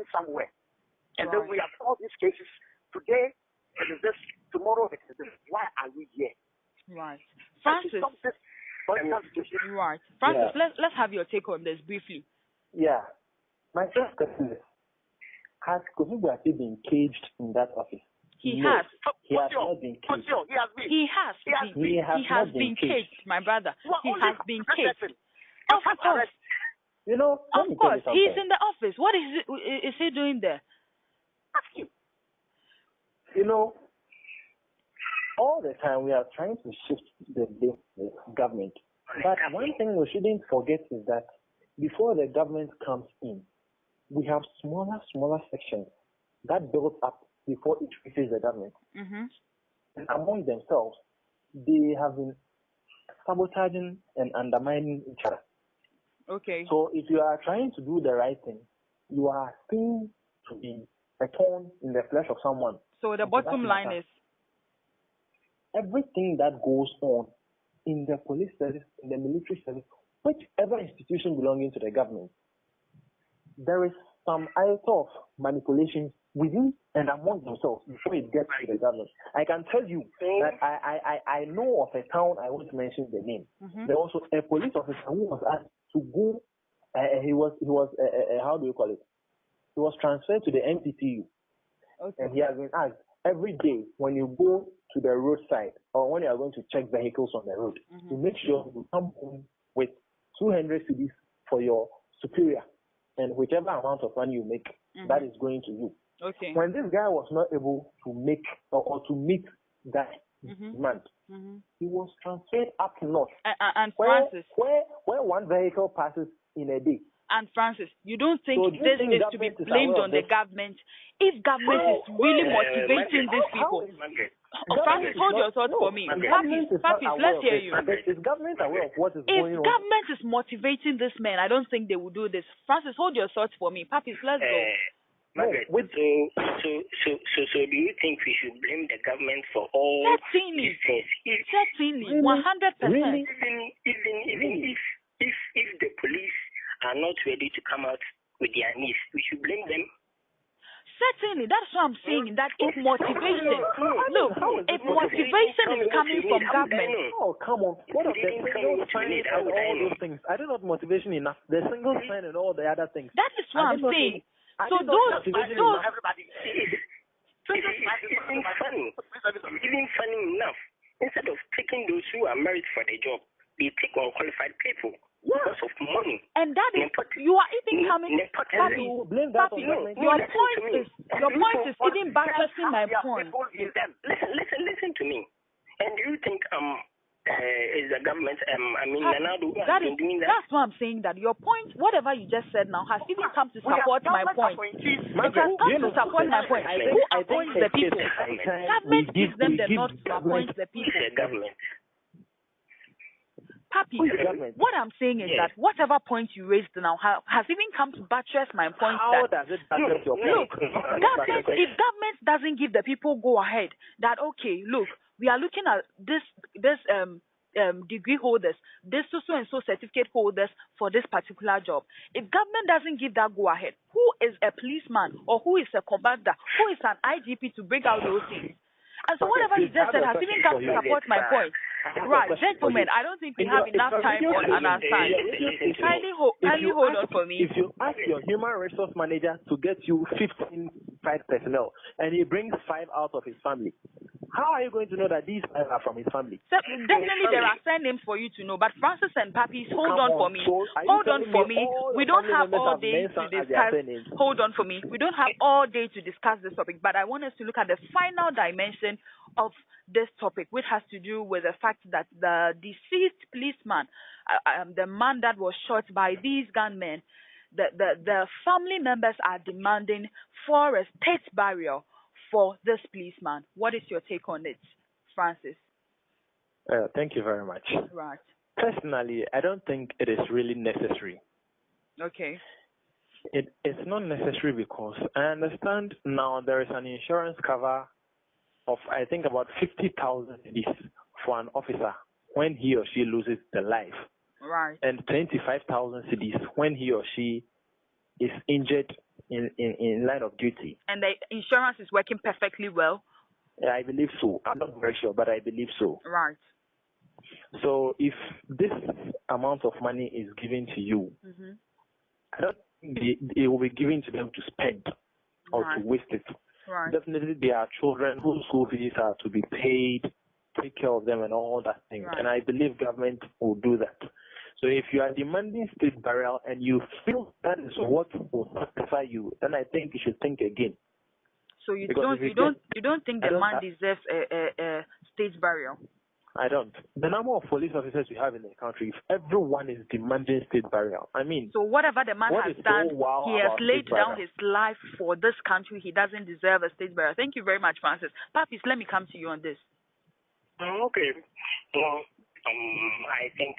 going somewhere. And then we have all these cases. Today, it is this. Tomorrow, it is this. Why are we here? Right. Francis. Right. Francis, let's have your take on this briefly. Yeah. My first question is, has Kofi Boakye been caged in that office? He No, has. He has not been caged. He has been caged, my brother. He has been caged. Of course. You know, of course, he's in the office. What is he doing there? Ask him. You know, all the time we are trying to shift the government. But one thing we shouldn't forget is that before the government comes in, we have smaller sections that build up before it reaches the government. Mm-hmm. And among themselves, they have been sabotaging and undermining each other. Okay. So if you are trying to do the right thing, you are seen to be a thorn in the flesh of someone. So the bottom line is, everything that goes on in the police service, in the military service, whichever institution belonging to the government, there is some iota of manipulation within and among themselves before it gets to the government. I can tell you that I know of a town, I won't mention the name. Mm-hmm. There was a police officer who was asked to go, he was how do you call it? He was transferred to the MPTU. Okay. And he has been asked every day when you go to the roadside or when you are going to check vehicles on the road, mm-hmm. to make sure you come home with 200 cedis for your superior, and whichever amount of money you make, mm-hmm. that is going to you. Okay. When this guy was not able to make or to meet that mm-hmm. demand, mm-hmm. he was transferred up north. And Francis, where one vehicle passes in a day. And Francis, you don't think So this is to be blamed on the government? If government is really motivating these people, Francis, hold your thoughts for me. Papis, let's hear you. Is government aware of what is going on? If on? government is motivating this man, I don't think they will do this. Francis, hold your thoughts for me. Papis, let's go. Margaret, so do you think we should blame the government for all these things? Certainly, 100%. Even if the police are not ready to come out with their needs, we should blame them. Certainly, that's what I'm saying. That if motivation, look, if motivation is coming from government. Oh, come on. What of the single sign and all those things? I don't know motivation enough. The single sign and all the other things. That is what I'm saying. So those. Everybody even funny enough. Instead of taking those who are merit for the job, they take unqualified people. Because of money. And that is, you are even coming, Papi, your point is even buttressing my point. Listen to me. And do you think is the government that's what I'm saying, that your point, whatever you just said now, has even come to support my point. It has come to support my point. Who appoints the people? Government gives them the nod to appoint the people. The government. Papi, what I'm saying is that whatever point you raised now has even come to buttress my point. How does it buttress your point? Look, if government doesn't give the people go ahead, that okay, look, we are looking at this degree holders, this so and so certificate holders for this particular job. If government doesn't give that go ahead, who is a policeman or who is a commander, who is an IGP to bring out those things? And so whatever you just said has even come to support my point. Right, gentlemen, I don't think we have enough time on our side. Kindly hold on for me. If you ask your human resource manager to get you 15 fight personnel and he brings 5 out of his family, how are you going to know that these 5 are from his family? Definitely there are surnames for you to know, but Francis and Papis, hold on for me. Hold on for me. We don't have all day to discuss. Hold on for me. We don't have all day to discuss this topic, but I want us to look at the final dimension of this topic, which has to do with the fact that the deceased policeman, the man that was shot by these gunmen, the family members are demanding for a state burial for this policeman. What is your take on it, Francis? Thank you very much. Right. Personally, I don't think it is really necessary. Okay. It's not necessary because I understand now there is an insurance cover of, I think, about 50,000 for an officer when he or she loses the life. Right. And 25,000 cedis when he or she is injured in line of duty. And the insurance is working perfectly well? Yeah, I believe so. I'm not very sure, but I believe so. Right. So if this amount of money is given to you, I don't think it will be given to them to spend or to waste it. Right. Definitely there are children whose school fees are to be paid, take care of them and all that thing. Right. And I believe government will do that. So if you are demanding state burial and you feel that is what will satisfy you, then I think you should think again. So you don't think the man deserves a state burial? I don't. The number of police officers we have in the country, if everyone is demanding state burial, I mean. So whatever the man has done, he has laid down his life for this country. He doesn't deserve a state burial. Thank you very much, Francis. Papis, let me come to you on this. Okay. Well, I think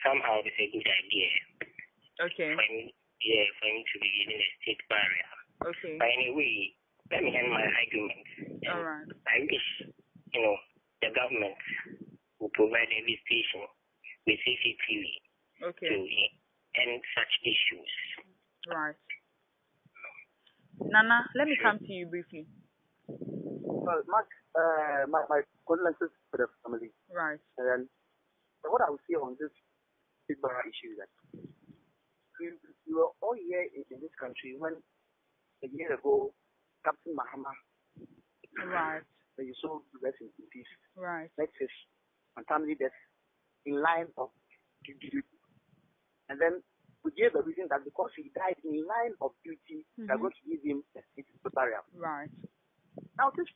somehow it's a good idea. Okay. For him to be given a state burial. Okay. But anyway, let me end my argument. All right. I wish, the government will provide every station with CCTV to end such issues. Right. Nana, let me come to you briefly. Well, Mark, my condolences for the family. Right. And what I would say on this big issue is that we were all here in this country when a year ago, Captain Mahama, right, you saw the rest in peace, right, met his untimely death in line of duty. And then we gave the reason that because he died in line of duty, we are going to give him a state burial. Right. Now this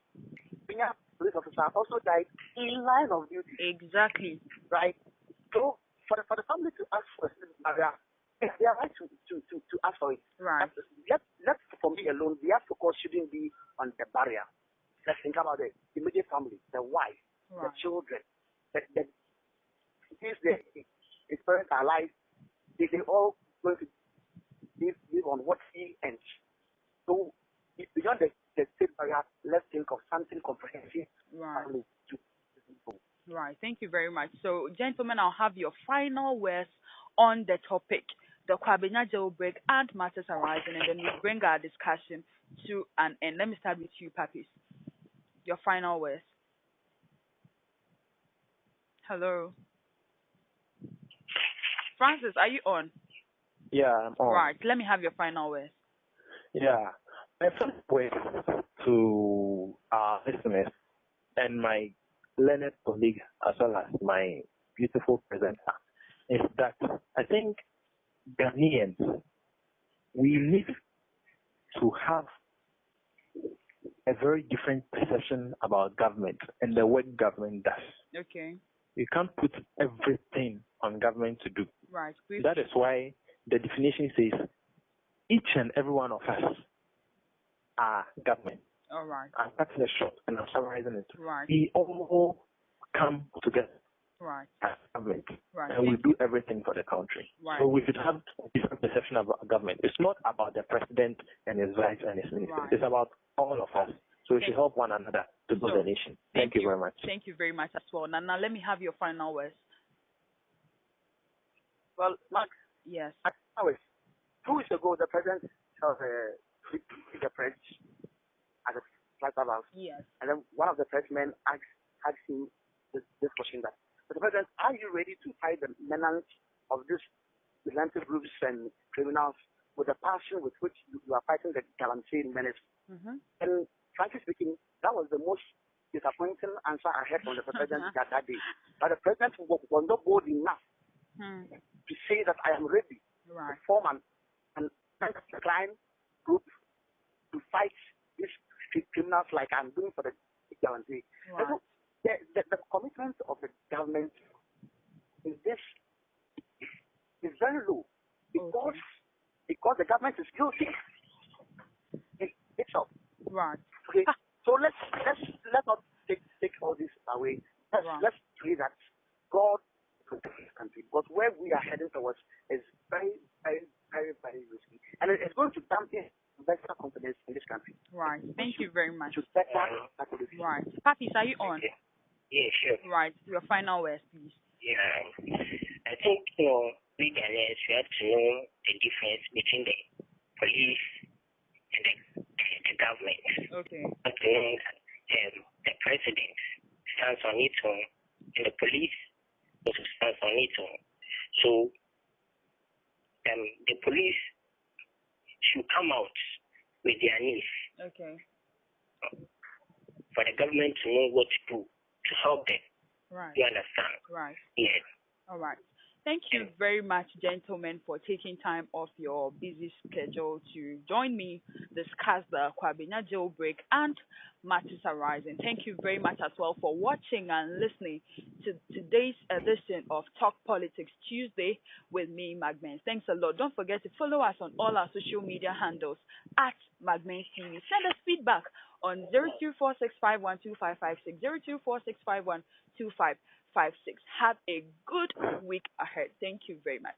police officer also died in line of duty. Exactly. Right. So for the family to ask for a state burial, they are right to ask for it. Right. Let's for me alone, their focus shouldn't be on the barrier. Let's think about the immediate family, the wife, the children, his parents are alive, they all going to live on what he earns. So beyond the state barrier, let's think of something comprehensive. Right. Right. Thank you very much. So, gentlemen, I'll have your final words on the topic, the Kwabena jailbreak and matters arising, and then we bring our discussion to an end. Let me start with you, Papis. Your final words. Hello. Francis, are you on? Yeah, I'm on. Right. Let me have your final words. Yeah. My first word to our listeners and my learned colleague as well as my beautiful presenter is that I think Ghanaians, we need to have a very different perception about government and the work government does. Okay. You can't put everything on government to do. Right. That is why the definition says each and every one of us are government. All right. I'm cutting it short and I'm summarizing it. Right. We all come together right. as government, right. and we do everything for the country. Right. So we should have a different perception about government. It's not about the president and his vice and his ministers. Right. It's about all of us. So we should help one another to build the nation. Thank you very much. Thank you very much as well. Now let me have your final words. Well, Mark. Yes. 2 weeks ago, the president of the press at the White House. Yes. And then one of the pressmen asked him this question: that, Mr. President, are you ready to fight the menace of these vigilante groups and criminals with the passion with which you are fighting the Galamsey menace? And frankly speaking, that was the most disappointing answer I heard from the president that day. But the president was not bold enough to say that I am ready to form an crime group to fight these criminals like I'm doing for the Galamsey. So the commitment of the government in this is very low because the government is guilty itself. Right. Okay. So let's not take all this away. Let's pray that God protect this country, because where we are heading towards is very, very, very, very risky, and it's going to dampen investor confidence in this country. Right. Thank you very much. Right. Papis, are you on? Yeah, sure. Right. Your final words, please. Yeah. I think, we Ghanaians, we have to know the difference between the police and the government. Okay. But the president stands on its own, and the police also stands on its own. So the police should come out with their needs. Okay. For the government to know what to do to help them. Right. You understand? Right. Yes. All right. Thank you very much, gentlemen, for taking time off your busy schedule to join me discuss the Kwabena jailbreak and matters arising. Thank you very much as well for watching and listening to today's edition of Talk Politics Tuesday with me, Magmens. Thanks a lot. Don't forget to follow us on all our social media handles at Magmens TV. Send us feedback on 0246512556, 0246512556. Have a good week ahead. Thank you very much.